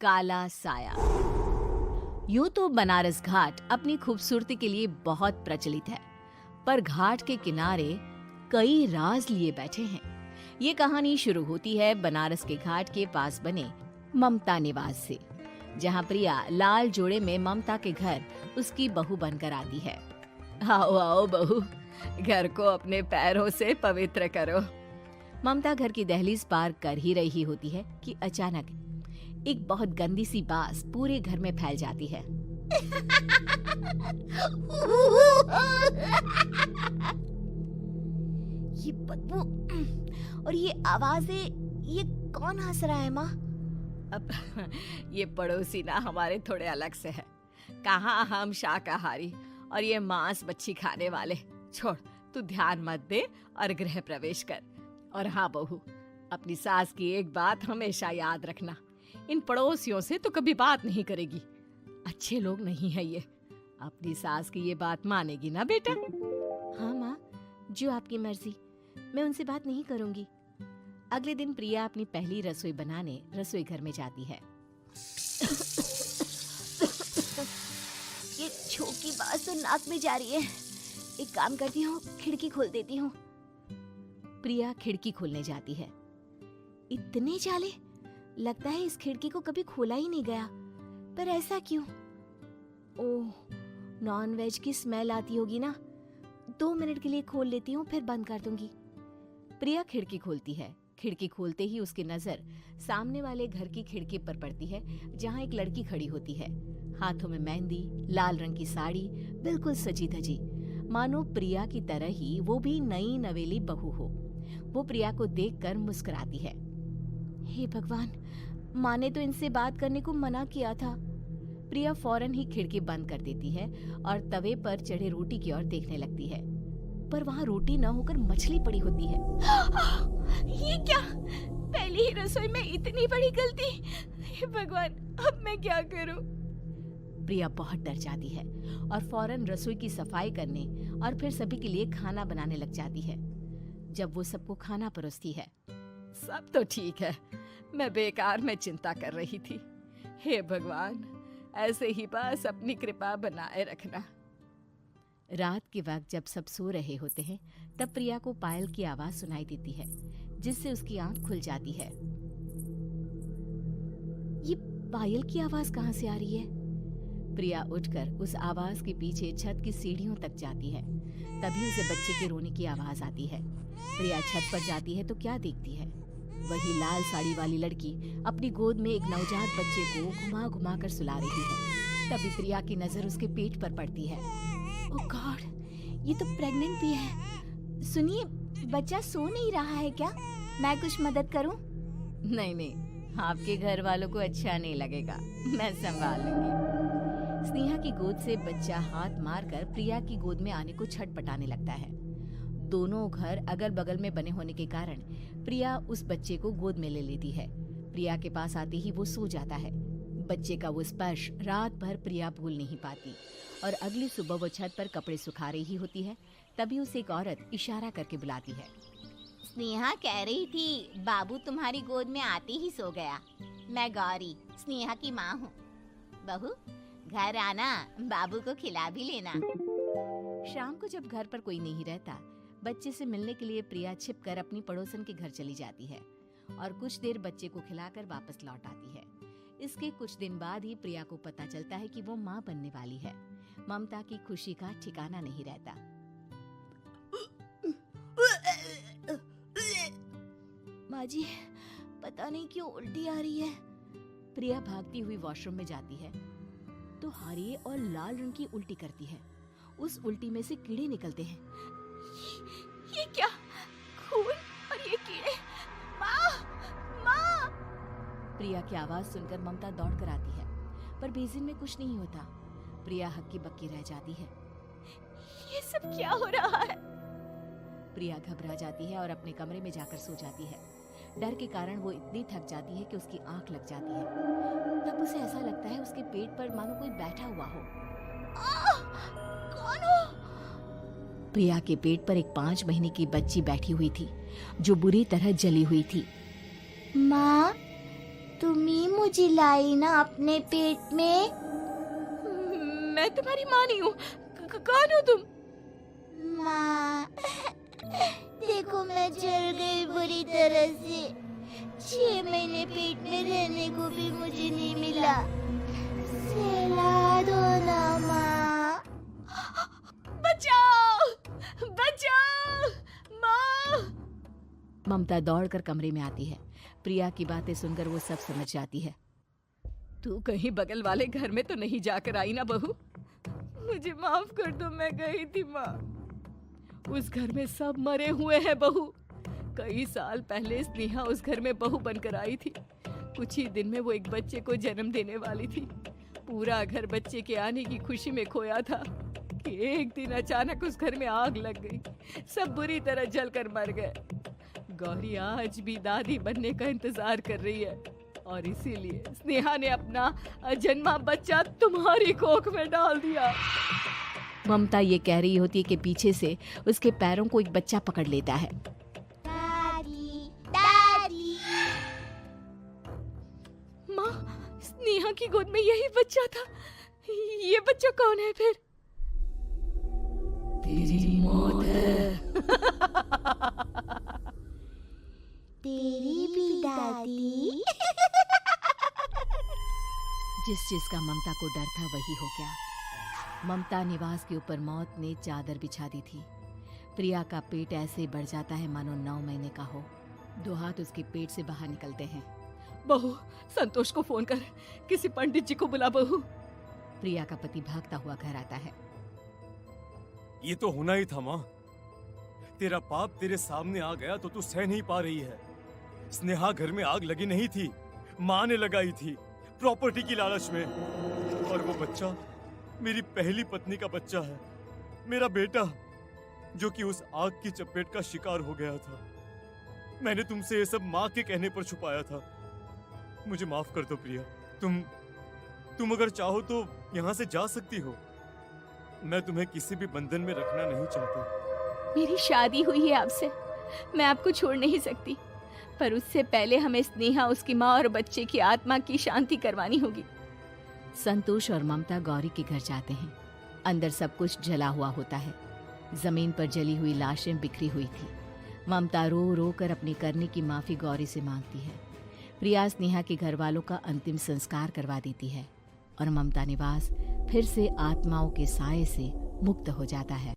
काला साया। यूं तो बनारस घाट अपनी खूबसूरती के लिए बहुत प्रचलित है, पर घाट के किनारे कई राज लिए बैठे हैं। ये कहानी शुरू होती है बनारस के घाट के पास बने ममता निवास से, जहां प्रिया लाल जोड़े में ममता के घर उसकी बहू बनकर आती है। आओ आओ बहू, घर को अपने पैरों से पवित्र करो। ममता घर की दहलीज पार कर ही रही होती है कि अचानक एक बहुत गंदी सी बास पूरे घर में फैल जाती है। ये बदबू और ये आवाजें, ये कौन हंस रहा है माँ? अब ये पड़ोसी ना हमारे थोड़े अलग से है। कहाँ हम शाकाहारी और ये मांस मच्छी खाने वाले। छोड़, तू ध्यान मत दे और गृह प्रवेश कर। और हाँ बहू, अपनी सास की एक बात हमेशा याद रखना, इन पड़ोसियों से तो कभी बात नहीं करेगी। अच्छे लोग नहीं है ये। अपनी सास की ये बात मानेगी ना बेटा? हाँ माँ, जो आपकी मर्जी, मैं उनसे बात नहीं करूंगी। अगले दिन प्रिया अपनी पहली रसोई बनाने रसोई घर में जाती है। ये छोकी बात तो नाक में जा रही है। एक काम करती हूँ, खिड़की खोल देती हूँ। प्रिया खिड़की खोलने जाती है। इतने जाले, लगता है इस खिड़की को कभी खोला ही नहीं गया। पर ऐसा क्यों? ओह, नॉन वेज की स्मेल आती होगी ना। 2 मिनट के लिए खोल लेती हूँ, फिर बंद कर दूंगी। प्रिया खिड़की खोलती है। खिड़की खोलते ही उसकी नजर सामने वाले घर की खिड़की पर पड़ती है, जहाँ एक लड़की खड़ी होती है। हाथों में मेहंदी, लाल रंग की साड़ी, बिल्कुल सजी धजी, मानो प्रिया की तरह ही वो भी नई नवेली बहू हो। वो प्रिया को देखकर मुस्कुराती है। हे भगवान, माँ ने तो इनसे बात करने को मना किया था। प्रिया फौरन ही खिड़की बंद कर देती है और तवे पर चढ़े रोटी की ओर देखने लगती है, पर वहाँ रोटी न होकर मछली पड़ी होती है। ये क्या? पहली ही रसोई में इतनी बड़ी गलती। हे भगवान, अब मैं क्या करूं? प्रिया बहुत डर जाती है और फौरन रसोई की सफाई करने और फिर सभी के लिए खाना बनाने लग जाती है। जब वो सबको खाना परोसती है, सब तो ठीक है, मैं बेकार में चिंता कर रही थी। हे भगवान, ऐसे ही बस अपनी कृपा बनाए रखना। रात के वक्त जब सब सो रहे होते हैं, तब प्रिया को पायल की आवाज सुनाई देती है, जिससे उसकी आंख खुल जाती है। ये पायल की आवाज कहाँ से आ रही है? प्रिया उठकर उस आवाज के पीछे छत की सीढ़ियों तक जाती है। तभी उसे बच्चे के रोने की आवाज आती है। प्रिया छत पर जाती है तो क्या देखती है? वही लाल साड़ी वाली लड़की अपनी गोद में एक नवजात बच्चे को घुमा घुमा कर सुला रही है। तभी प्रिया की नजर उसके पेट पर पड़ती है। ओह गॉड, ये तो प्रेग्नेंट भी है। सुनिए, बच्चा सो नहीं रहा है क्या? मैं कुछ मदद करूं? नहीं नहीं, आपके घर वालों को अच्छा नहीं लगेगा, मैं संभाल लूंगी। स्नेहा की गोद से बच्चा हाथ मारकर प्रिया की गोद में आने को छटपटाने लगता है। दोनों घर अगल बगल में बने होने के कारण प्रिया उस बच्चे को गोद में ले लेती है। प्रिया के पास आते ही वो सो जाता है। बच्चे का वो स्पर्श रात भर प्रिया भूल नहीं पाती और अगली सुबह वो छत पर कपड़े सुखा रही होती है। तभी उसे एक औरत इशारा करके बुलाती है। स्नेहा कह रही थी बाबू तुम्हारी गोद में आते ही सो गया। मैं गौरी, स्नेहा की माँ हूँ। बहू, घर आना, बाबू को खिला भी लेना। शाम को जब घर पर कोई नहीं रहता, बच्चे से मिलने के लिए प्रिया छिपकर अपनी पड़ोसन के घर चली जाती है और कुछ देर बच्चे को खिलाकर वापस लौट आती है। इसके कुछ दिन बाद ही प्रिया को पता चलता है कि वो माँ बनने वाली है। ममता की खुशी का ठिकाना नहीं रहता। माँ जी, पता नहीं क्यों उल्टी आ रही है। प्रिया भागती हुई वॉशरूम में जाती है तो हरे और लाल रंग की उल्टी करती है। उस उल्टी में से कीड़े निकलते हैं। ये क्या? खून और ये कीड़े! माँ! माँ! प्रिया की आवाज सुनकर ममता दौड़ कर आती है, पर बेसिन में कुछ नहीं होता। प्रिया हक्की बक्की रह जाती है। ये सब क्या हो रहा है? प्रिया घबरा जाती है और अपने कमरे में जाकर सो जाती है। डर के कारण वो इतनी थक जाती है कि उसकी आंख लग जाती है। तब उसे ऐसा लगता है उसके पेट पर मानो कोई बैठा हुआ हो। कौन हो? प्रिया के पेट पर एक 5 महीने की बच्ची बैठी हुई थी, जो बुरी तरह जली हुई थी। माँ, तुम ही मुझे लाई ना अपने पेट में। मैं तुम्हारी माँ नहीं हूँ। कौन हो तुम? माँ, देखो मैं जल गई बुरी तरह से। 6 महीने पेट में रहने को भी मुझे नहीं मिला। सहला दो ना माँ। बचाओ, बचाओ, माँ! ममता दौड़कर कमरे में आती है। प्रिया की बातें सुनकर वो सब समझ जाती है। तू कहीं बगल वाले घर में तो नहीं जाकर आई ना बहू? मुझे माफ कर दो, मैं गई थी माँ। उस घर में सब मरे हुए हैं बहू। कई साल पहले स्नेहा उस घर में बहू बनकर आई थी। कुछ ही दिन में वो एक बच्चे को जन्म देने वाली थी। पूरा घर बच्चे के आने की खुशी में खोया था कि एक दिन अचानक उस घर में आग लग गई। सब बुरी तरह जलकर मर गए। गौरी आज भी दादी बनने का इंतजार कर रही है और इसीलिए स्नेहा ने अपना अजन्मा बच्चा तुम्हारी कोख में डाल दिया। ममता ये कह रही होती है कि पीछे से उसके पैरों को एक बच्चा पकड़ लेता है। दादी, दादी। माँ, स्नेहा की गोद में यही बच्चा था। ये बच्चा कौन है फिर? तेरी मौत है। तेरी भी दादी। जिस चीज का ममता को डर था वही हो गया। ममता निवास के ऊपर मौत ने चादर बिछा दी थी। प्रिया का पेट ऐसे बढ़ जाता है मानो 9 महीने का हो। 2 हाथ उसके पेट से बाहर निकलते हैं। बहू, संतोष को फोन कर, किसी पंडित जी को बुला बहू। प्रिया का पति भागता हुआ घर आता है। ये तो होना ही था माँ। तेरा पाप तेरे सामने आ गया तो तू सह नहीं पा रही है। स्नेहा घर में आग लगी नहीं थी, माँ ने लगाई थी, प्रॉपर्टी की लालच में। और वो बच्चा मेरी पहली पत्नी का बच्चा है, मेरा बेटा, जो कि उस आग की चपेट का शिकार हो गया था। मैंने तुमसे ये सब माँ के कहने पर छुपाया था। मुझे माफ कर दो प्रिया। तुम अगर चाहो तो यहाँ से जा सकती हो। मैं तुम्हें किसी भी बंधन में रखना नहीं चाहता। मेरी शादी हुई है आपसे, मैं आपको छोड़ नहीं सकती, पर उससे पहले हमें स्नेहा, उसकी माँ और बच्चे की आत्मा की शांति करवानी होगी। संतोष और ममता गौरी के घर जाते हैं। अंदर सब कुछ जला हुआ होता है। जमीन पर जली हुई लाशें बिखरी हुई थी। ममता रो रो कर अपने करने की माफी गौरी से मांगती है। प्रिया स्नेहा के घर वालों का अंतिम संस्कार करवा देती है और ममता निवास फिर से आत्माओं के साए से मुक्त हो जाता है।